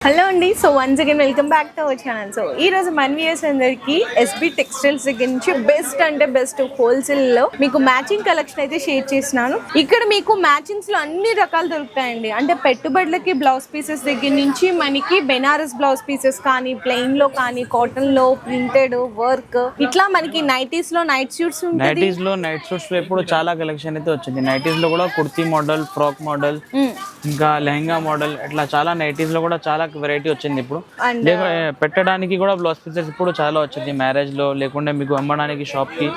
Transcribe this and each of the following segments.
Hello అండి. So once again welcome back to our channel. So ఈ రోజు మన వ్యూయర్స్ అందరికి ఎస్బి టెక్స్టైల్స్ దగ్గర నుంచి బెస్ట్ అంటే బెస్ట్ హోల్సేల్ లో మీకు మ్యాచింగ్ కలెక్షన్ అయితే షేర్ చేస్తున్నాను. ఇక్కడ మీకు మ్యాచింగ్స్ లో అన్ని రకాలు దొరుకుతాయండి. అంటే పెట్టుబడులకి బ్లౌజ్ పీసెస్ దగ్గర నుంచి మనకి బెనారస్ బ్లౌజ్ పీసెస్ కానీ, ప్లెయిన్ లో కానీ, కాటన్ లో, ప్రింటెడ్ వర్క్, ఇట్లా మనకి నైటీస్ లో నైట్ సూట్స్ ఉంటాయి. నైటీస్ లో నైట్ సూట్స్ లో ఇప్పుడు చాలా కలెక్షన్ అయితే వచ్చింది. నైటీస్ లో కూడా కుర్తీ మోడల్, ఫ్రాక్ మోడల్, ఇంకా లెహంగా మోడల్, ఇట్లా చాలా నైటీస్ లో కూడా చాలా వెరైటీ వచ్చింది. ఇప్పుడు పెట్టడానికి కూడా బ్లౌజ్ పీసెస్ ఇప్పుడు చాలా వచ్చింది. మ్యారేజ్ లో లేకుంటే మీకు అమ్మడానికి షాప్ కి,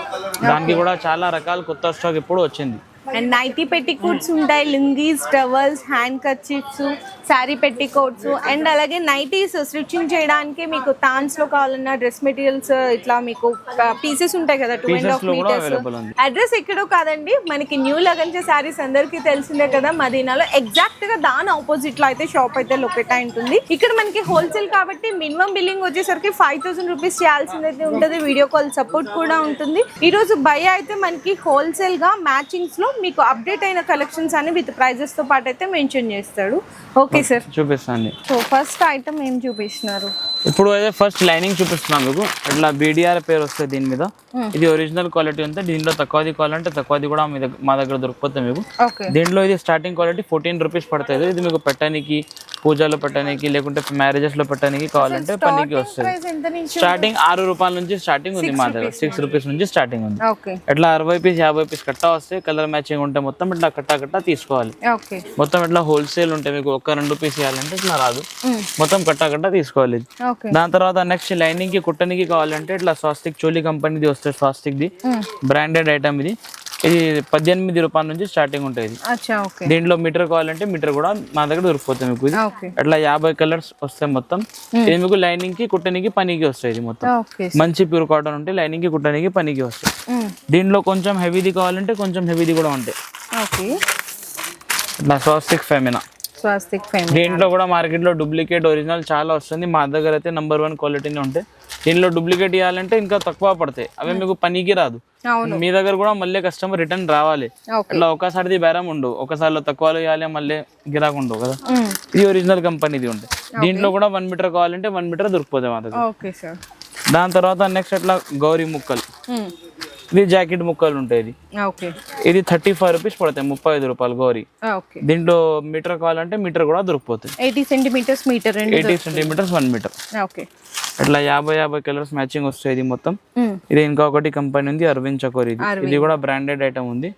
దానికి కూడా చాలా రకాల కొత్త స్టాక్ ఇప్పుడు వచ్చింది. అండ్ నైటీ పెట్టికోట్స్ ఉంటాయి, lungis, towels, hand kerchiefs, sari petticoats, and అలాగే నైటీస్ స్టిచ్చింగ్ చేయడానికి మీకు థాన్స్ లో కావాలన్నా డ్రెస్ మెటీరియల్స్ ఇట్లా మీకు పీసెస్ ఉంటాయి కదా 2.5 మీటర్స్. అడ్రస్ ఎక్కడో కాదండి, మనకి న్యూ లగంచే శారీస్ అందరికి తెలిసిందే కదా, మదీనాలో ఎగ్జాక్ట్ గా దాని ఆపోజిట్ లో అయితే షాప్ అయితే లొకేట్ అయి ఉంటుంది. ఇక్కడ మనకి హోల్సేల్ కాబట్టి మినిమం బిల్లింగ్ వచ్చేసరికి 5,000 రూపీస్ చేయాల్సింది అయితే ఉంటుంది. వీడియో కాల్ సపోర్ట్ కూడా ఉంటుంది. ఈ రోజు భయ అయితే మనకి హోల్సేల్ గా మ్యాచింగ్స్ లో మీకు అప్డేట్ అయిన కలెక్షన్స్ అని విత్ ప్రైజెస్ తో పాటు అయితే మెన్షన్ చేస్తాడు. ఓకే సార్, చూపిస్తాను. సో ఫస్ట్ ఐటమ్ ఏం చూపిస్తున్నారు? ఇప్పుడు అయితే ఫస్ట్ లైనింగ్ చూపిస్తున్నాను మీకు. ఇట్లా బీడిఆర్ పేరు వస్తుంది దీని మీద. ఇది ఒరిజినల్ క్వాలిటీ ఉంది. దీంట్లో తక్కువది కావాలంటే తక్కువది కూడా మా దగ్గర దొరికిపోతుంది మీకు. దీంట్లో ఇది స్టార్టింగ్ క్వాలిటీ 14 రూపీస్ పడుతుంది. ఇది మీకు పెట్టడానికి, పూజలో పెట్టడానికి, లేకుంటే మ్యారేజెస్ లో పెట్టడానికి కావాలంటే పనికి వస్తుంది. స్టార్టింగ్ 6 రూపాయల నుంచి స్టార్టింగ్ ఉంది మా దగ్గర. 6 రూపీస్ నుంచి స్టార్టింగ్ ఉంది. ఇట్లా 60 పీస్ 50 పీస్ కట్టా వస్తే కలర్ మ్యాచింగ్ ఉంటే మొత్తం ఇట్లా కట్టా తీసుకోవాలి. మొత్తం ఇట్లా హోల్సేల్ ఉంటే మీకు 1-2 పీస్ ఇవ్వాలంటే ఇట్లా రాదు, మొత్తం కట్టా తీసుకోవాలి. దాని తర్వాత నెక్స్ట్ లైనింగ్ కి కుట్టనికి కావాలంటే ఇట్లా స్వాస్తిక్ చోలీ కంపెనీది వస్తుంది. స్వాస్తిక్ ది బ్రాండెడ్ ఐటమ్ ఇది. ఇది 18 రూపాయల నుంచి స్టార్టింగ్ ఉంటుంది. దీంట్లో మీటర్ కావాలంటే మీటర్ కూడా మా దగ్గర దొరికిపోతుంది మీకు. ఇది అట్లా 50 కలర్స్ వస్తాయి మొత్తం. ఇది మీకు లైనింగ్ కి కుట్టనికి పనికి వస్తాయి. ఇది మొత్తం మంచి ప్యూర్ కాటన్ ఉంటే లైనింగ్ కి కుట్టనికి పనికి వస్తాయి. దీంట్లో కొంచెం హెవీది కావాలంటే కొంచెం హెవీది కూడా ఉంటాయి. ఇట్లా స్వాస్తిక్ ఫెమినా. దీంట్లో కూడా మార్కెట్ లో డూప్లికేట్, ఒరిజినల్ చాలా వస్తుంది. మా దగ్గర అయితే నంబర్ 1 క్వాలిటీనే ఉంటాయి. దీనిలో డూప్లికేట్ ఇవ్వాలంటే ఇంకా తక్కువ పడతాయి. అవి మీకు పనికి రాదు. మీ దగ్గర కూడా మళ్ళీ కస్టమర్ రిటర్న్ రావాలి. అట్లా ఒకసారిది బేరం ఉండవు. ఒకసారిలో తక్కువలో ఇవ్వాలి, మళ్ళీ గిరాకు ఉండవు కదా. ఇది ఒరిజినల్ కంపెనీది ఉంటాయి. దీంట్లో కూడా 1 మీటర్ కావాలంటే 1 మీటర్ దొరికిపోతాయి మా దగ్గర. దాని తర్వాత నెక్స్ట్ అట్లా గౌరీ ముక్కలు. ఇది జాకెట్ ముక్కలు ఉంటాయి. ఇది 35 రూపీస్ పడతాయి. 35 రూపాయలు గౌరీ. దీంట్లో మీటర్ కావాలంటే మీటర్ కూడా దొరికిపోతుంది. 80 సెంటీమీటర్స్ 1 మీటర్. ఇట్లా 50 కలర్స్ మ్యాచింగ్ వస్తాయి. ఇది మొత్తం. ఇది ఇంకొకటి కంపెనీ ఉంది, అరవింద్ చకోరి. ఇది కూడా బ్రాండెడ్ ఐటమ్ ఉంది.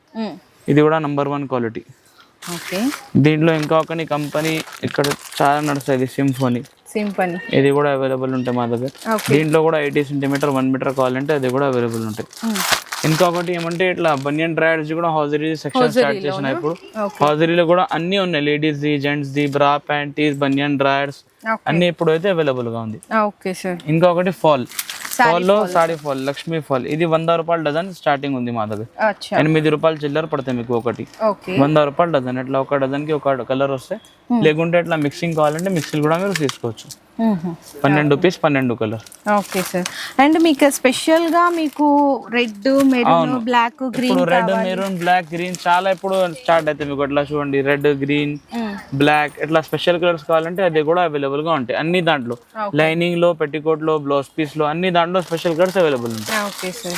ఇది కూడా నంబర్ 1 క్వాలిటీ. దీంట్లో ఇంకొకటి కంపెనీ ఇక్కడ చాలా నడుస్తుంది, సింఫోనీ. ఇది కూడా అవైలబుల్ ఉంటాయి మా దగ్గర. దీంట్లో కూడా 80 సెంటీమీటర్ 1 మీటర్ కావాలంటే అది కూడా అవైలబుల్ ఉంటాయి. ఇంకొకటి ఏమంటే ఇట్లా బనియన్ డ్రాయర్స్ కూడా హౌజరీ సెక్షన్ స్టార్ట్ చేసిన. ఇప్పుడు హౌజరీలో కూడా అన్ని ఉన్నాయి, లేడీస్ ది, జెంట్స్ ది, బ్రా, ప్యాంటీస్, బనియన్ డ్రాయర్స్ అన్ని ఇప్పుడు అయితే అవైలబుల్ గా ఉంది. ఇంకొకటి ఫాల్ లో సాడీ ఫాల్, లక్ష్మీ ఫాల్. ఇది 100 రూపాయల డజన్ స్టార్టింగ్ ఉంది మా దగ్గర. 8 రూపాయలు చిల్లర పడతాయి మీకు ఒకటి. 100 రూపాయల డజన్. ఇట్లా ఒక డజన్ కి ఒక కలర్ వస్తాయి. లేకుంటే ఇట్లా మిక్సింగ్ కావాలంటే మిక్సింగ్ కూడా మీరు తీసుకోవచ్చు. 12 rupees 12 colour. Okay sir. And మీకు స్పెషల్ గా మీకు red, maroon, black, green, red, maroon, black, green చాలా ఇప్పుడు స్టార్ట్ అయితే మీకు. ఇట్లా చూడండి, రెడ్, గ్రీన్, బ్లాక్ ఇట్లా స్పెషల్ కలర్స్ కావాలంటే అది కూడా అవైలబుల్ గా ఉంటాయి. అన్ని దాంట్లో లైనింగ్ లో, పెట్టికోట్ లో, బ్లౌజ్ పీస్ లో అన్ని దాంట్లో స్పెషల్ కలర్స్ అవైలబుల్ ఉంటాయి.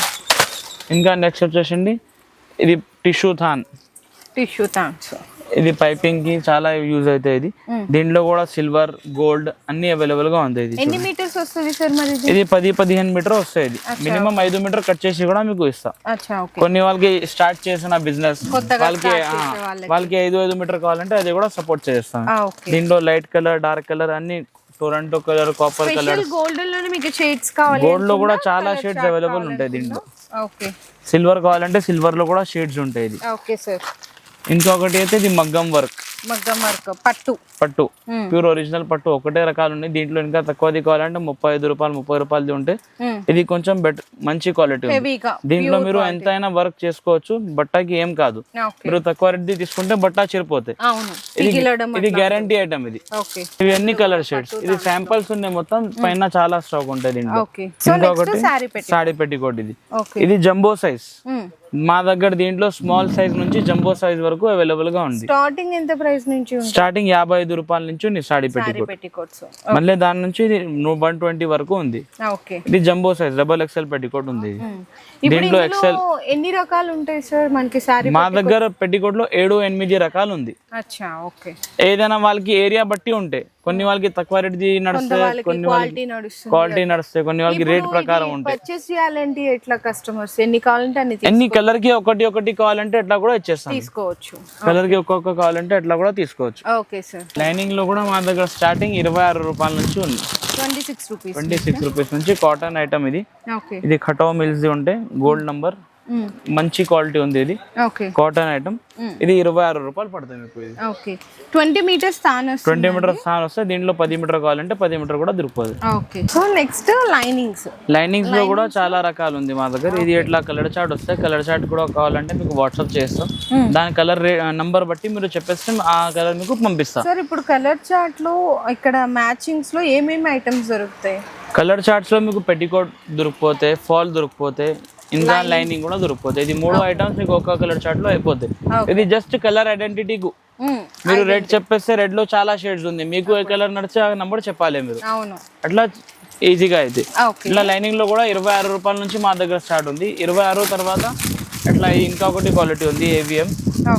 ఇంకా నెక్స్ట్ వచ్చేసండి ఇది టిష్యూ థాన్. ఇది పైపింగ్ కి చాలా యూజ్ అవుతాయి. ఇది దీంట్లో కూడా సిల్వర్, గోల్డ్ అన్ని అవైలబుల్ గా ఉంది. ఎన్ని మీటర్స్ వస్తుంది సార్ మరి? ఇది 10-15 మీటర్ వస్తాయి. మినిమం 5 మీటర్ కట్ చేసి కూడా మీకు ఇస్తా. కొన్ని వాళ్ళకి స్టార్ట్ చేసిన బిజినెస్ వాళ్ళకి 5 మీటర్ కావాలంటే అది కూడా సపోర్ట్ చేస్తాం. దీంట్లో లైట్ కలర్, డార్క్ కలర్ అన్ని, Toronto colour, copper colour. Gold లో కూడా చాలా షేడ్స్ అవైలబుల్ ఉంటాయి. దీంట్లో సిల్వర్ కావాలంటే సిల్వర్ లో కూడా షేడ్స్ ఉంటాయి. ఇంకొకటి అయితే ఇది మగ్గం వర్క్ పట్టు ప్యూర్ ఒరిజినల్ పట్టు. ఒకటే రకాలు ఉన్నాయి. దీంట్లో ఇంకా తక్కువది కావాలంటే 35 రూపాయలు 30 రూపాయలు ఉంటాయి. ఇది కొంచెం మంచి క్వాలిటీ. దీంట్లో మీరు ఎంతైనా వర్క్ చేసుకోవచ్చు. బట్టకి ఏం కాదు. మీరు తక్కువ రేట్ తీసుకుంటే బట్ట చిరిపోతాయి. ఇది గ్యారంటీ ఐటమ్. ఇది ఇవి అన్ని కలర్ షేడ్స్. ఇది శాంపుల్స్ ఉన్నాయి మొత్తం. పైన చాలా స్టాక్ ఉంటాయి దీంట్లో. ఇంకొకటి సారీ పెట్టికోట్. ఇది జంబో సైజ్. మా దగ్గర దీంట్లో స్మాల్ సైజ్ నుంచి జంబో సైజ్ వరకు అవైలబుల్ గా ఉంది. స్టార్టింగ్ ఎంత ప్రైస్ నుంచి ఉంది? స్టార్టింగ్ 55 రూపాయల నుంచి ఉంది సారీ పెట్టికోట్స్. మళ్ళీ దాని నుంచి 120 వరకు ఉంది. ఓకే, ఇది jumbo size double XL petticoat ఉంది. దీంట్లో ఎక్స్ఎల్ ఎన్ని రకాలు ఉంటాయి సార్ మనకి సారీ? మా దగ్గర పెట్టికోట్ లో 7-8 రకాలు ఉంది. అచ్చా, ఓకే. ఏదైనా వాళ్ళకి ఏరియా బట్టి ఉంటాయి. కొన్ని వాళ్ళకి తక్కువ రేట్ది నడుస్తాయి, కొన్ని వాళ్ళకి క్వాలిటీ నడుస్తాయి, కొన్ని వాళ్ళకి రేట్ ప్రకారం ఉంటాయి. పర్చేస్ చేయాలంటే ఎట్లా కస్టమర్స్ ఎన్ని కావాలంటే అన్ని ఎన్ని కలర్ కి ఒకటి కావాలంటే అట్లా కూడా ఇచ్చేస్తాం. తీసుకోవచ్చు. కలర్ కి ఒక్కొక్క కావాలంటే అట్లా కూడా తీసుకోవచ్చు. Okay sir. లైనింగ్ లో కూడా మా దగ్గర స్టార్టింగ్ 26 రూపాయల నుంచి ఉంది. 26 రూపీస్ నుంచి కాటన్ ఐటమ్ ఇది. ఇది ఖటో మిల్స్ ఉంటాయి, గోల్డ్ నంబర్, మంచి క్వాలిటీ ఉంది. ఇది కాటన్ ఐటమ్. ఇది 26 రూపాయలు పడుతుంది మీకు. ఇది 20 మీటర్స్ స్థానం 20 మీటర్ స్థానం వస్తే దీంట్లో 10 మీటర్ కావాలంటే 10 మీటర్ కూడా దొరుకుతుంది. సో నెక్స్ట్ లైనింగ్స్ లో కూడా చాలా రకాలు ఉంది మా దగ్గర. ఇది ఎట్లా కలర్ చార్ట్ వస్తాయి. కలర్ చార్ట్ కూడా కావాలంటే మీకు వాట్సాప్ చేస్తాం. దాని కలర్ నంబర్ బట్టి మీరు చెప్పేస్తే ఆ కలర్ మీకు పంపిస్తాం. సార్ ఇప్పుడు కలర్ చార్ట్ లో ఇక్కడ మ్యాచింగ్స్ లో ఏమేమి ఐటమ్స్ దొరుకుతాయి? కలర్ చార్ట్స్ లో మీకు పెట్టికోట్ దొరికిపోతే, ఫాల్ దొరికిపోతే, ఇంకా లైనింగ్ కూడా దొరికిపోతాయి. ఇది 3 ఐటమ్స్ మీకు ఒక్క కలర్ చార్ట్ లో అయిపోతాయి. ఇది జస్ట్ కలర్ ఐడెంటిటీ. మీరు రెడ్ చెప్పేస్తే రెడ్ లో చాలా షేడ్స్ ఉంది, మీకు ఏ కలర్ నడిచే ఆ నంబర్ చెప్పాలి మీరు. అట్లా ఈజీగా అయితే. ఇట్లా లైనింగ్ లో కూడా 26 రూపాయల నుంచి మా దగ్గర స్టార్ట్ ఉంది. 26 తర్వాత అట్లా ఇంకా ఒకటి క్వాలిటీ ఉంది AVM.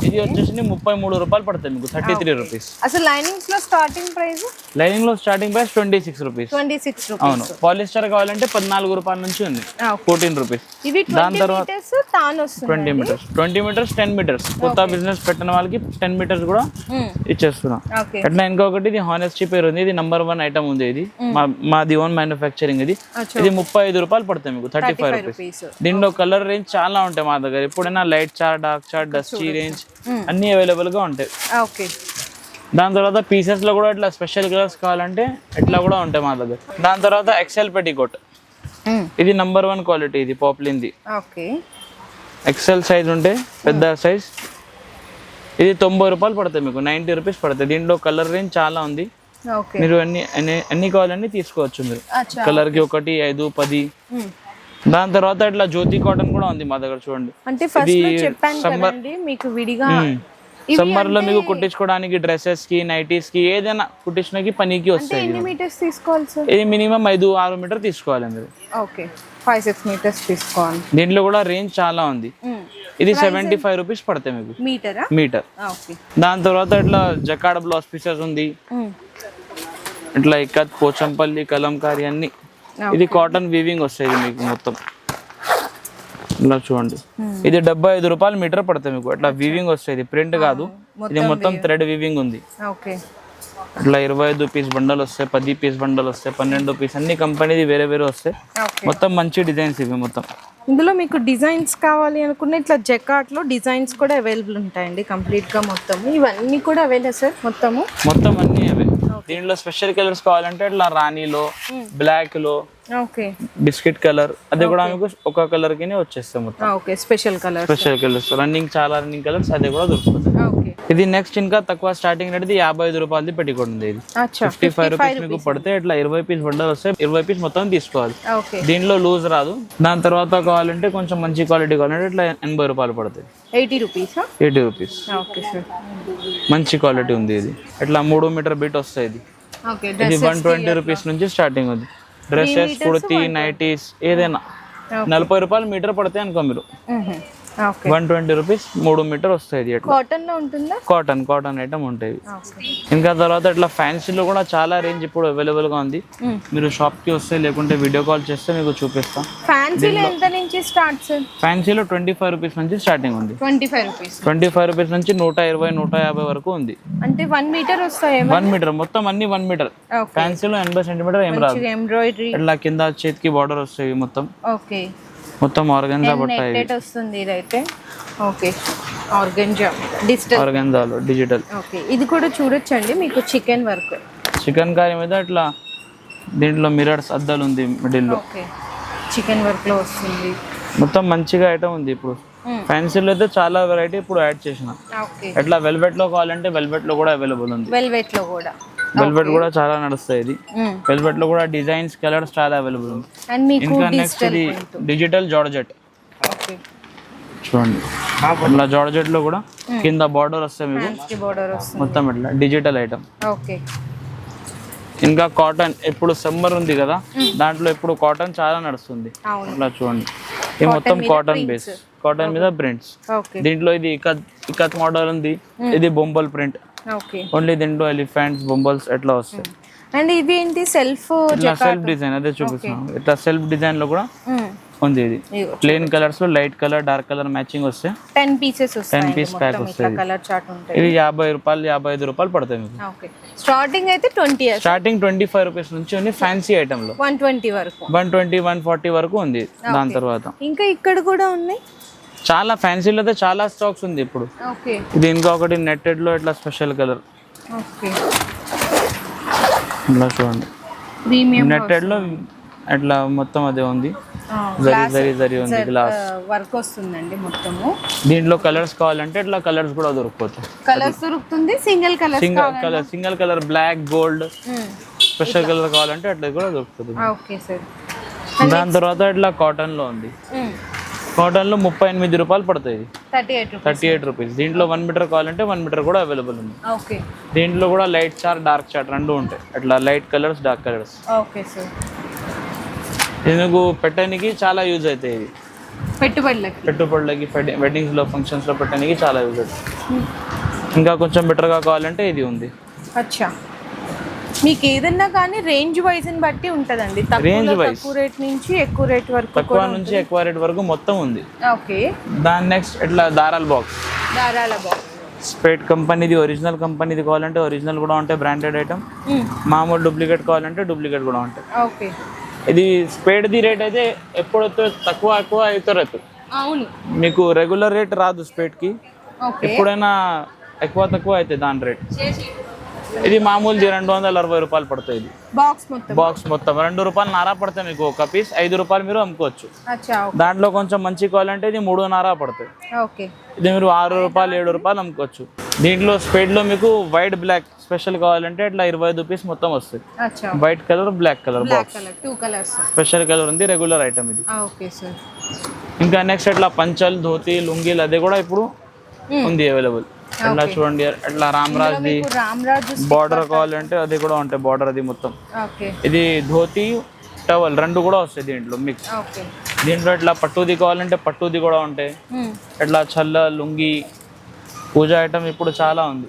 ఇది వచ్చేసి 33 రూపాయలు పడుతుంది మీకు, 33 రూపీస్. అసలు లైనింగ్స్ లో స్టార్టింగ్ ప్రైస్? లైనింగ్ లో స్టార్టింగ్ ప్రైస్ 26 రూపీస్. అవును. పాలిస్టర్ కావాలంటే 14 రూపాయల నుంచి ఉంది, 14 రూపీస్. దాని తర్వాత 20 మీటర్స్ 10 మీటర్స్ కొత్త బిజినెస్ పెట్టిన వాళ్ళకి 10 మీటర్స్ కూడా ఇచ్చేస్తున్నాం. అట్లా ఇంకొకటి ఇది హానెస్టీ పేరు ఉంది. ఇది నంబర్ 1 ఐటమ్ ఉంది. ఇది మాది ఓన్ మ్యానుఫ్యాక్చరింగ్. ఇది 35 రూపాయలు పడుతుంది మీకు, 35 రూపీస్. దీంట్లో కలర్ రేంజ్ చాలా ఉంటాయి మా దగ్గర. ఎప్పుడైనా light chart, dark chart, dusty range అన్ని అవైలబుల్ గా ఉంటాయి. దాని తర్వాత పీసెస్ లో కూడా ఇట్లా స్పెషల్ కలర్స్ కావాలంటే ఇట్లా కూడా ఉంటాయి మా దగ్గర. దాని తర్వాత ఎక్సెల్ పెట్టికోట్. ఇది నంబర్ 1 క్వాలిటీ. ఇది పాపులిన్ది. ఎక్సెల్ సైజ్ ఉంటే పెద్ద సైజ్. ఇది 90 రూపాయలు పడుతుంది మీకు, 90 రూపీస్ పడుతుంది. దీంట్లో కలర్ రేంజ్ చాలా ఉంది. మీరు అన్ని కావాలన్నీ తీసుకోవచ్చు మీరు. కలర్ కి 1, 5, 10. దాని తర్వాత ఇట్లా జ్యోతి కాటన్ కూడా ఉంది మా దగ్గర. చూడండి, సమ్మర్ లో మీకు కుట్టించుకోవడానికి డ్రెస్సెస్ కి, నైటీస్ కి, ఏదైనా కుట్టించడానికి పనికి వస్తాయి. ఇది మినిమం 5-6 మీటర్ తీసుకోవాలి మీరు. 5-6 మీటర్స్ తీసుకోవాలి. దీంట్లో కూడా రేంజ్ చాలా ఉంది. ఇది 75 రూపీస్ పడతాయి మీకు మీటర్. దాని తర్వాత ఇట్లా జకాడ్ బ్లౌజ్ పీసెస్ ఉంది. ఇట్లా ఇక్కత్, పోచంపల్లి, కలంకారీ అన్ని. ఇది కాటన్ వీవింగ్ వస్తాయి మీకు మొత్తం. ఇలా చూడండి, ఇది 75 రూపాయలు మీటర్ పడుతుంది మీకు. అట్లా వీవింగ్ వస్తాయి, ప్రింట్ కాదు. ఇది మొత్తం థ్రెడ్ వీవింగ్ ఉంది. ఇట్లా 25 పీస్ బండల్ వస్తాయి, 10 పీస్ బండల్ వస్తాయి, 12 పీస్, అన్ని కంపెనీది వేరే వేరే వస్తాయి. మొత్తం మంచి డిజైన్స్ ఇవి మొత్తం. ఇందులో మీకు డిజైన్స్ కావాలి అనుకున్న ఇట్లా జకాట్ లో డిజైన్స్ కూడా అవైలబుల్ ఉంటాయండి కంప్లీట్ గా. మొత్తం ఇవన్నీ కూడా అవైలబుల్ సార్? మొత్తం అన్ని అవే. దీంట్లో స్పెషల్ కలర్స్ కావాలంటే ఇట్లా రాణిలో, బ్లాక్ లో, బిస్కెట్ కలర్, అది కూడా మీకు ఒక కలర్ కి వచ్చేస్తాయి మొత్తం. స్పెషల్ కలర్స్ చాలా రన్నింగ్ కలర్స్ అది కూడా దొరుకుతుంది. ఇది నెక్స్ట్ ఇంకా తక్కువ స్టార్టింగ్ రేట్ 55 రూపాయలది పెట్టికోట్ ఉంది. ఇది 55 రూపీస్ మీకు పడితే ఇట్లా 20 పీస్ బండల్ వస్తాయి. 20 పీస్ మొత్తం తీసుకోవాలి. దీంట్లో లూజ్ రాదు. దాని తర్వాత కావాలంటే కొంచెం మంచి క్వాలిటీ కావాలంటే ఇట్లా 80 రూపాయలు పడుతుంది. 80 రూపీస్ మంచి క్వాలిటీ ఉంది. ఇది ఇట్లా 3 మీటర్ బిట్ వస్తాయి. ఇది 120 రూపీస్ నుంచి స్టార్టింగ్ ఉంది. డ్రెస్సెస్, కుర్తీ, నైటీస్ ఏదైనా 40 రూపాయలు మీటర్ పడతాయి అనుకో మీరు. 120 రూపీస్ 3 మీటర్ వస్తాయి. కాటన్ ఐటమ్ ఉంటాయి. ఇంకా తర్వాత ఇట్లా ఫ్యాన్సీలో కూడా చాలా రేంజ్ ఇప్పుడు అవైలబుల్ గా ఉంది. మీరు షాప్ కి వస్తే లేకుంటే వీడియో కాల్ చేస్తే మీకు చూపిస్తాం. ఫ్యాన్సీలో 25 రూపీస్ నుంచి స్టార్టింగ్ ఉంది. 25 రూపీస్ నుంచి 120, 150 వరకు ఉంది. అంటే 1 మీటర్ వస్తాయి. 1 మీటర్ మొత్తం అన్ని 1 మీటర్. ఫ్యాన్సీలో 80 సెంటీమీటర్ ఏం రాదు. ఇట్లా కింద చేతికి బార్డర్ వస్తాయి మొత్తం. మొత్తం ఆర్గంజా పట్టాయి వస్తుంది. ఇదైతే ఆర్గంజాలో డిజిటల్. ఇది కూడా చూడొచ్చండి మీకు. చికెన్ కర్రీ మీద ఇట్లా దీంట్లో మిరర్స్ అద్దాలు ఉంది మిడిల్ లో. చికెన్ వర్క్ లో వస్తుంది. మొత్తం మంచిగా ఐటమ్ ఉంది. ఇప్పుడు ఫ్యాన్సీలో అయితే చాలా వెరైటీ ఇప్పుడు యాడ్ చేసిన. ఇట్లా వెల్వెట్ లో కావాలంటే వెల్వెట్ లో కూడా అవైలబుల్ ఉంది. వెల్వెట్ కూడా చాలా నడుస్తాయి. ఇది వెల్వెట్ లో కూడా డిజైన్స్, కలర్స్ చాలా అవైలబుల్ ఉంది. ఇంకా నెక్స్ట్ ఇది డిజిటల్ జార్జెట్. చూడండి ఇట్లా జార్జెట్ లో కూడా కింద బార్డర్ వస్తాయి మీకు హ్యాండ్స్ కి బోర్డర్ వస్తుంది. మొత్తం ఇట్లా డిజిటల్ ఐటమ్. ఓకే. ఇంకా కాటన్ ఇప్పుడు సమ్మర్ ఉంది కదా, దాంట్లో ఇప్పుడు కాటన్ చాలా నడుస్తుంది. అవును. ఇట్లా చూడండి ఇది మొత్తం కాటన్ బేస్, కాటన్ మీద ప్రింట్స్. ఓకే. దీంట్లో ఇది ఇకత్ మోడల్ ఉంది, ఇది బొంబల్ ప్రింట్. ఓకే. ఓన్లీ దీంట్లో ఎలిఫెంట్స్ బొంబల్స్ ఎట్లా వస్తాయి. అండ్ ఇది ఏంటి సెల్ఫ్ ఇట్లా సెల్ఫ్ డిజైన్ అదే చూపిస్తున్నాను. ఇట్లా సెల్ఫ్ డిజైన్ లో కూడా ఉంది. ఇది ప్లెయిన్ కలర్స్ లో light colour dark colour matching వస్తే 10 పీసెస్ వస్తాయి. 10 పీస్ ప్యాక్ వస్తుంది. కలర్ చార్ట్ ఉంటాయి. ఇది 50 రూపాయలు 55 రూపాయలు పడతాయి మీకు. ఓకే. స్టార్టింగ్ అయితే 20 స్టార్టింగ్ 25 రూపీస్ నుంచి ఉంది ఫ్యాన్సీ ఐటమ్ లో. 120 వరకు 120 140 వరకు ఉంది. దాని తర్వాత ఇంకా ఇక్కడ కూడా ఉన్నాయి చాలా ఫ్యాన్సీలో అయితే చాలా స్టాక్స్ ఉంది ఇప్పుడు. ఓకే. ఇది ఇంకొకటి నెట్టెడ్ లో ఇట్లా స్పెషల్ కలర్. ఓకే. ఇలా చూడండి ప్రీమియం నెట్టెడ్ లో అట్లా మొత్తం అదే ఉంది. జరీ ఉంది గ్లాస్ వర్క్ వస్తుందండి మొత్తము. దీంట్లో కలర్స్ కావాలంటే ఇట్లా కలర్స్ కూడా దొరుకుతాయి. కలర్స్ దొరుకుతుంది. Single colour black gold special colour కావాలంటే అట్లా కూడా దొరుకుతుంది. Okay sir. దాని తర్వాత ఇట్లా కాటన్ లో ఉంది. కాటన్ లో 38 రూపాయలు పడతాయి. 38 రూపీస్. దీంట్లో 1 మీటర్ కావాలంటే 1 మీటర్ కూడా అవైలబుల్ ఉంది. ఓకే. దీంట్లో కూడా లైట్ చార్ట్ డార్క్ చార్ట్ రెండు ఉంటాయి. అట్లా light colours dark colours. Okay sir. దీనికి పెట్టడానికి చాలా యూజ్ అవుతాయి. ఇది పెట్టుబడులకి వెడ్డింగ్స్ లో ఫంక్షన్స్ లో పెట్టడానికి చాలా యూజ్ అవుతాయి. ఇంకా కొంచెం బెటర్ గా కావాలంటే ఇది ఉంది. అచ్చా. మీకు ఏదన్నా కానీ రేంజ్ వైజ్ ని బట్టి ఉంటదండి. తక్కువ రేట్ నుంచి ఎక్కువ రేట్ వరకు, తక్కువ నుంచి ఎక్కువ రేట్ వరకు మొత్తం ఉంది. ఓకే. దాని నెక్స్ట్ ఇట్లా దారాల బాక్స్. స్పేట్ కంపెనీది ఒరిజినల్ కంపెనీది కావాలంటే ఒరిజినల్ కూడా ఉంటాయి బ్రాండెడ్ ఐటమ్. మామూలు డూప్లికేట్ కావాలంటే డూప్లికేట్ కూడా ఉంటాయి. ఓకే. ఇది స్పేట్ది రేట్ అయితే ఎప్పుడైతే తక్కువ అవుతారు. అవును. మీకు రెగ్యులర్ రేట్ రాదు స్పేట్కి. ఎప్పుడైనా ఎక్కువ తక్కువ అవుతాయి దాని రేట్. ఇది మామూలుది 260 రూపాయలు పడుతుంది. ఇది బాక్స్ మొత్తం 2 రూపాయలు నారా పడతాయి మీకు ఒక పీస్. 5 రూపాయలు మీరు అమ్ముకోవచ్చు. దాంట్లో కొంచెం మంచి కావాలంటే ఇది 3.5 పడతాయి. ఇది మీరు 6 రూపాయలు 7 రూపాయలు అమ్ముకోవచ్చు. దీంట్లో స్పేడ్ లో మీకు వైట్ బ్లాక్ స్పెషల్ కావాలంటే ఇట్లా 25 రూపీస్ మొత్తం వస్తుంది. White colour black colour box special colour ఉంది. రెగ్యులర్ ఐటమ్ ఇది. ఇంకా నెక్స్ట్ ఇట్లా పంచల్ ధోతి లుంగీలు అది కూడా ఇప్పుడు ఉంది అవైలబుల్. అట్లా చూడండి అట్లా రామరాజ్ బార్డర్ కావాలంటే అది కూడా ఉంటాయి. బార్డర్ అది మొత్తం. ఇది ధోతి టవల్ రెండు కూడా వస్తాయి దీంట్లో మిక్స్. దీంట్లో ఇట్లా పట్టుది కావాలంటే పట్టుది కూడా ఉంటాయి. ఇట్లా చల్ల లుంగి పూజ ఐటమ్ ఇప్పుడు చాలా ఉంది.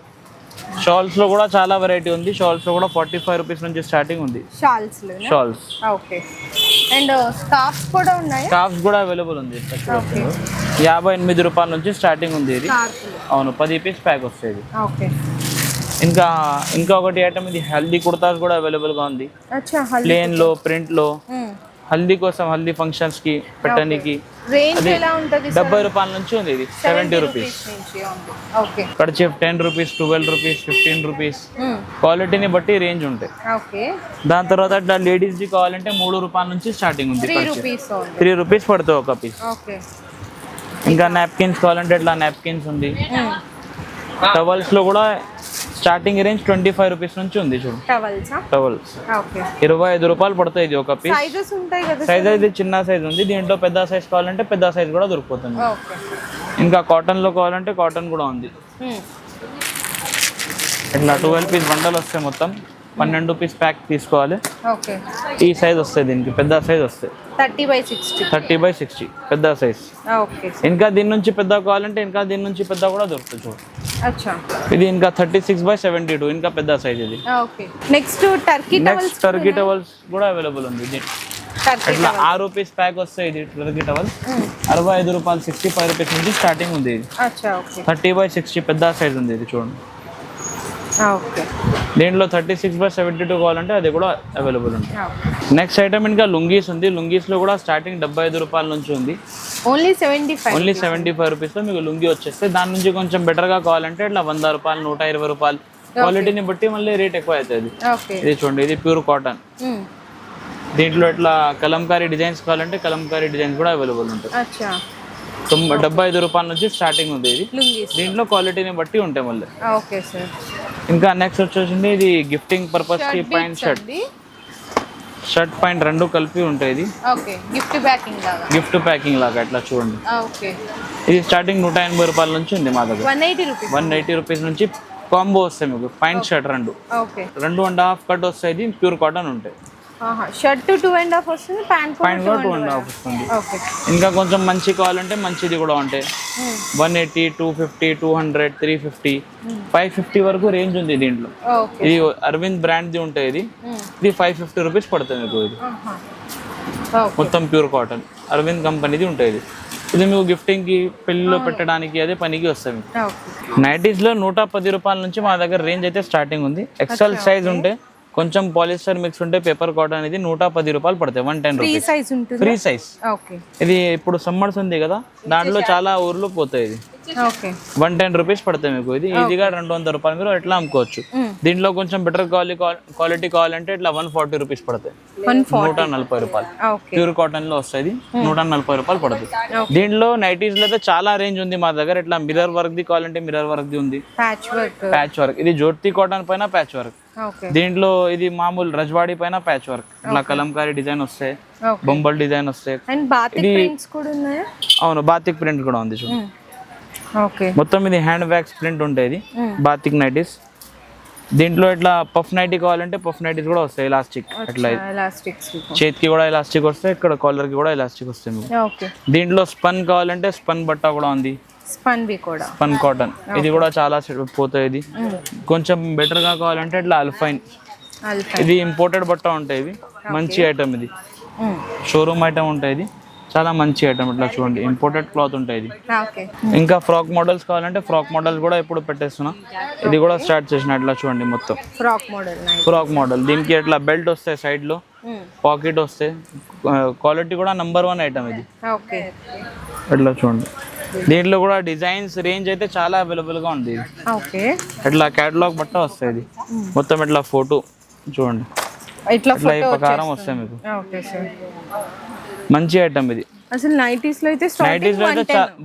షాల్స్ లో కూడా చాలా వెరైటీ ఉంది. షాల్స్ లో కూడా 45 రూపీస్ నుంచి స్టార్టింగ్ ఉంది. షాల్స్. అండ్ స్కార్ఫ్స్ కూడా ఉన్నాయి. స్కార్ఫ్స్ కూడా అవైలబుల్ ఉంది. 58 రూపాయల నుంచి స్టార్టింగ్ ఉంది ఇది. అవును 10 పీస్ ప్యాక్ వస్తుంది. ఇంకా ఒకటి ఐటమ్ ఇది హల్దీ కుర్తాస్ కూడా అవైలబుల్ గా ఉంది. ప్లేన్ లో ప్రింట్ లో హల్దీ కోసం హల్దీ ఫంక్షన్స్ కి పెట్టడానికి 70 రూపాయల నుంచి ఉంది. ఇది 70 rupees. Kerchief 10 rupees 12 rupees 15 rupees క్వాలిటీని బట్టి రేంజ్ ఉంటాయి. దాని తర్వాత ఇట్లా లేడీస్ ది కావాలంటే 3 రూపాయల నుంచి స్టార్టింగ్ ఉంది. 3 రూపీస్ పడుతుంది ఒక పీస్. ఇంకా నాప్కిన్స్ కావాలంటే ఇట్లా నాప్కిన్స్ ఉంది. టవల్స్ లో కూడా స్టార్టింగ్ రేంజ్ 25 రూపీస్ నుంచి ఉంది. చూడు టవల్స్ 25 రూపాయలు పడుతుంది ఇది ఒక పీస్. సైజ్ అయితే చిన్న సైజ్ ఉంది. దీంట్లో పెద్ద సైజ్ కావాలంటే పెద్ద సైజ్ కూడా దొరికిపోతుంది. ఇంకా కాటన్ లో కావాలంటే కాటన్ కూడా ఉంది. ఇట్లా 12 పీస్ బండల్ వస్తాయి. మొత్తం 12 పీస్ ప్యాక్ తీసుకోవాలి. ఈ సైజ్ వస్తాయి. దీనికి పెద్ద సైజ్ వస్తాయి 30/60 పెద్ద సైజ్. ఇంకా దీని నుంచి పెద్ద కావాలంటే ఇంకా దీని నుంచి పెద్ద కూడా దొరుకుతుంది. చూడు ఇది ఇంకా 36/72 ఇంకా పెద్ద సైజ్ ఇది. నెక్స్ట్ టర్కీ టవల్స్ కూడా అవైలబుల్ ఉంది. ఇట్లా 6 రూపీస్ ప్యాక్ వస్తాయి. ఇది టర్కీ టవల్ 65 రూపాయలు 65 రూపీస్ నుంచి స్టార్టింగ్ ఉంది. ఇది 30/60 పెద్ద సైజ్ ఉంది. ఇది చూడండి. దీంట్లో 36/72 కావాలంటే అది కూడా అవైలబుల్ ఉంది. నెక్స్ట్ ఐటమ్ ఇంకా లుంగీస్ ఉంది. లుంగీస్ లో కూడా స్టార్టింగ్ 75 రూపాయల నుంచి ఉంది. ఓన్లీ 75 రూపీస్ లో మీకు లుంగీ వచ్చేస్తే. దాని నుంచి కొంచెం బెటర్ గా కావాలంటే ఇట్లా 100 రూపాయలు 120 రూపాయలు క్వాలిటీని బట్టి మళ్ళీ రేట్ ఎక్కువ అవుతుంది. ఇది చూడండి ఇది ప్యూర్ కాటన్. దీంట్లో ఇట్లా కలంకారీ డిజైన్స్ కావాలంటే కలంకారీ డిజైన్స్ కూడా అవైలబుల్ ఉంటాయి. 75 రూపాయల నుంచి స్టార్టింగ్ ఉంది. ఇది దీంట్లో క్వాలిటీని బట్టి ఉంటాయి మళ్ళీ. ఇంకా నెక్స్ట్ వచ్చేసింది ఇది గిఫ్టింగ్ పర్పస్ కి ప్యాంట్ షర్ట్. షర్ట్ పాయింట్ రెండు కలిపి ఉంటాయి. ఇది ఓకే గిఫ్ట్ ప్యాకింగ్ లాగా, గిఫ్ట్ ప్యాకింగ్ లాగా ఇట్లా చూడండి. ఓకే ఇది స్టార్టింగ్ 180 రూపాయల నుంచి ఉంది మా దగ్గర. 180 రూపీస్ నుంచి కాంబో వస్తాయి మీకు. పాయింట్ షర్ట్ రెండు, ఓకే 2.5 కట్ వస్తాయి. ఇది ప్యూర్ కాటన్ ఉంటాయి. షర్ట్ 2.5 వస్తుంది, ప్యాంట్ కూడా 2.5 వస్తుంది. ఓకే ఇంకా కొంచెం మంచి కావాలంటే మంచిది కూడా ఉంటాయి. 180, 250, 200, 350, 550 వరకు రేంజ్ ఉంది దీంట్లో. ఇది అరవింద్ బ్రాండ్ ది ఉంటాయి. ఇది 550 రూపీస్ పడుతుంది మీకు. ఇది మొత్తం ప్యూర్ కాటన్ అరవింద్ కంపెనీది ఉంటుంది. ఇది మీకు గిఫ్టింగ్ కి, పెళ్లిలో పెట్టడానికి అదే పనికి వస్తుంది. నైటీస్ లో 110 రూపాయల నుంచి మా దగ్గర రేంజ్ అయితే స్టార్టింగ్ ఉంది. ఎక్సెల్ సైజ్ ఉంటే, కొంచెం పాలిస్టర్ మిక్స్ ఉంటే పేపర్ కాటన్ అనేది 110 రూపాయలు పడతాయి. 110 రూపీస్ ఫ్రీ సైజ్. ఇది ఇప్పుడు సమ్మర్స్ ఉంది కదా, దాంట్లో చాలా ఊర్లో పోతాయి. ఇది 110 రూపీస్ పడతాయి మీకు. ఇది ఈజీగా 200 రూపాయలు మీరు ఎట్లా అమ్ముకోవచ్చు. దీంట్లో కొంచెం బెటర్ క్వాలిటీ కావాలంటే ఇట్లా 140 రూపీస్ పడతాయి. 140 రూపాయలు ప్యూర్ కాటన్ లో వస్తుంది. 140 రూపాయలు పడుతుంది. దీంట్లో నైటీస్ లో అయితే చాలా రేంజ్ ఉంది మా దగ్గర. ఇట్లా మిర్రర్ వర్క్ ది కావాలంటే మిర్రర్ వర్క్ ది ఉంది, ప్యాచ్ వర్క్. ఇది జ్యోతి కాటన్ పైన ప్యాచ్ వర్క్. దీంట్లో ఇది మామూలు రజ్వాడి పైన ప్యాచ్ వర్క్. ఇట్లా కలంకారీ డిజైన్ వస్తాయి, బొంబల్ డిజైన్ వస్తాయి. అవును, బాతిక్ ప్రింట్ కూడా ఉంది చూడండి. మొత్తం ఇది హ్యాండ్ వ్యాక్స్ ప్రింట్ ఉంటాయి. Batik nighties. దీంట్లో ఇట్లా పఫ్ నైటీ కావాలంటే పఫ్ నైటీస్ కూడా వస్తాయి. ఎలాస్టిక్ ఇట్లా చేతికి కూడా ఎలాస్టిక్ వస్తాయి, ఇక్కడ కాలర్ కి కూడా ఎలాస్టిక్ వస్తాయి. దీంట్లో స్పన్ కావాలంటే స్పన్ బట్ట కూడా ఉంది. స్పన్ కాటన్ ఇది కూడా చాలా పోతాయి. ఇది కొంచెం బెటర్ గా కావాలంటే ఇట్లా అల్ఫైన్. ఇది ఇంపోర్టెడ్ బట్ట ఉంటాయి. ఇవి మంచి ఐటమ్. ఇది షోరూమ్ ఐటమ్ ఉంటాయి. ఇది చాలా మంచి ఐటమ్. ఇట్లా చూడండి, ఇంపోర్టెడ్ క్లాత్ ఉంటాయి. ఇది ఇంకా ఫ్రాక్ మోడల్స్ కావాలంటే ఫ్రాక్ మోడల్స్ కూడా ఇప్పుడు పెట్టేస్తున్నా. ఇది కూడా స్టార్ట్ చేసిన. ఇట్లా చూడండి, మొత్తం ఫ్రాక్ మోడల్. దీనికి ఇట్లా బెల్ట్ వస్తాయి, సైడ్ లో పాకెట్ వస్తాయి. క్వాలిటీ కూడా నంబర్ 1 ఐటమ్ ఇది. ఇట్లా చూడండి, దీంట్లో కూడా డిజైన్స్ రేంజ్ అయితే చాలా అవైలబుల్ గా ఉంది. ఇట్లా కేటలాగ్ బట్ట వస్తాయి. ఇది మొత్తం ఇట్లా ఫోటో చూడండి, ఇట్లా ఈ ప్రకారం వస్తాయి మీకు. మంచి ఐటమ్ ఇది. అసలు నైటీస్ లో అయితే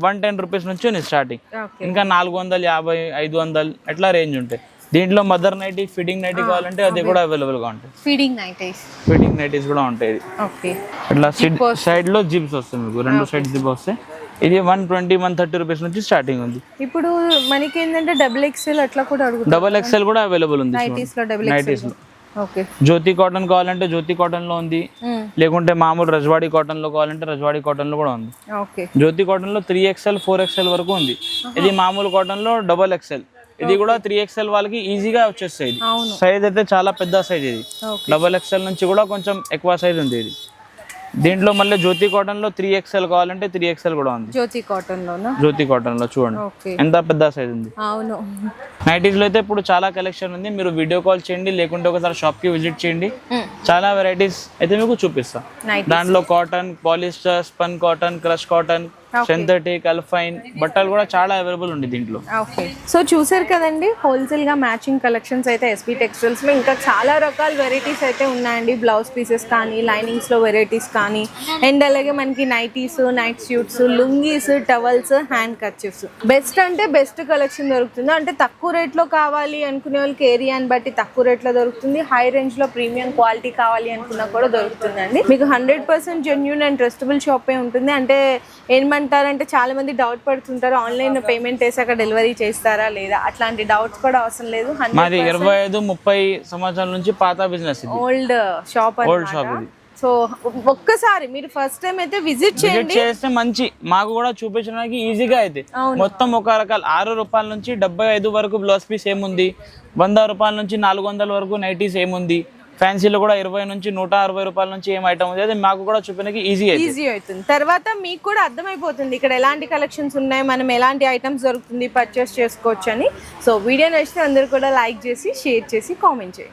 110 రూపీస్ నుంచి ఉంది స్టార్టింగ్. ఇంకా 450, 500 ఎట్లా రేంజ్ ఉంటాయి. దీంట్లో మదర్ నైటీ, ఫిట్టింగ్ నైటీ కావాలంటే అది కూడా అవైలబుల్ గా ఉంటాయి. ఫిట్టింగ్ నైటీస్ కూడా ఉంటాయి. ఇట్లా సైడ్ లో జిప్స్ వస్తాయి మీకు, 2 సైడ్ జిప్ వస్తాయి. ఇది 120, 130 రూపీస్ నుంచి స్టార్టింగ్ ఉంది. ఇప్పుడు మనకి ఏంటంటే XXL అట్లా కూడా XXL కూడా అవైలబుల్ ఉంది నైటీస్ లో. జ్యోతి కాటన్ కావాలంటే జ్యోతి కాటన్ లో ఉంది, లేకుంటే మామూలు రజ్వాడి కాటన్ లో కావాలంటే రజ్వాడి కాటన్ లో కూడా ఉంది. జ్యోతి కాటన్ లో 3XL, 4XL వరకు ఉంది. ఇది మామూలు కాటన్ లో XXL. ఇది కూడా 3XL వాళ్ళకి ఈజీగా వచ్చేస్తాయి. సైజ్ అయితే చాలా పెద్ద సైజ్. ఇది XXL నుంచి కూడా కొంచెం ఎక్కువ సైజ్ ఉంది. ఇది దీంట్లో మళ్ళీ జ్యోతి కాటన్ లో 3XL కావాలంటే 3XL కూడా ఉంది. జ్యోతి కాటన్ లో చూడండి ఎంత పెద్ద సైజ్ ఉంది. నైటీస్ లో అయితే ఇప్పుడు చాలా కలెక్షన్ ఉంది. మీరు వీడియో కాల్ చేయండి, లేకుంటే ఒకసారి షాప్ కి విజిట్ చేయండి. చాలా వెరైటీస్ అయితే మీకు చూపిస్తా. దాంట్లో cotton, polyester, spun cotton, crush cotton, synthetic, alpine బట్టలు కూడా చాలా అవైలబుల్ ఉంది దీంట్లో. సో చూసారు కదండి, హోల్సేల్ గా మ్యాచింగ్ కలెక్షన్స్ అయితే ఎస్పీ టెక్స్టైల్స్ లో ఇంకా చాలా రకాల వెరైటీస్ అయితే ఉన్నాయండి. బ్లౌజ్ పీసెస్ కానీ, లైనింగ్స్ లో వెరైటీస్ కానీ, అండ్ అలాగే మనకి nighties, night suits, lungis, towels, hand kerchiefs. Best అంటే బెస్ట్ కలెక్షన్ దొరుకుతుంది. అంటే తక్కువ రేట్ లో కావాలి అనుకునే వాళ్ళకి ఏరియాని బట్టి తక్కువ రేట్ లో దొరుకుతుంది. హై రేంజ్ లో ప్రీమియం క్వాలిటీ కావాలి అనుకున్నా కూడా దొరుకుతుందండి. మీకు 100% జెన్యూన్ అండ్ ట్రస్టబుల్ షాపే ఉంటుంది. అంటే ఏమంటారంటే చాలా మంది డౌట్ పడుతుంటారు, ఆన్లైన్ పేమెంట్ వేసాక డెలివరీ చేస్తారా లేదా, అట్లాంటి డౌట్స్ కూడా అవసరం లేదు. మాది 25-30 సంవత్సరాల నుంచి పాత బిజినెస్, ఓల్డ్ షాప్ ఇది. సో ఒక్కసారి మీరు ఫస్ట్ టైం అయితే విజిట్ చేస్తే మంచి, మాకు కూడా చూపించడానికి ఈజీగా అయితే. మొత్తం ఒక రకాల 6 రూపాయల నుంచి 75 వరకు బ్లౌజ్ పీస్ ఏముంది, 100 రూపాయల నుంచి 400 వరకు నైటీస్ ఏముంది, ఫ్యాన్సీలో కూడా 20 నుంచి 160 రూపాయల నుంచి ఏం ఐటమ్ ఉంది, అది మాకు కూడా చూపించడానికి ఈజీ అవుతుంది. తర్వాత మీకు కూడా అర్థమైపోతుంది ఇక్కడ ఎలాంటి కలెక్షన్స్ ఉన్నాయి, మనం ఎలాంటి ఐటమ్స్ దొరుకుతుంది, పర్చేస్ చేసుకోవచ్చు అని. సో వీడియో నచ్చితే అందరూ కూడా లైక్ చేసి, షేర్ చేసి, కామెంట్ చేయండి.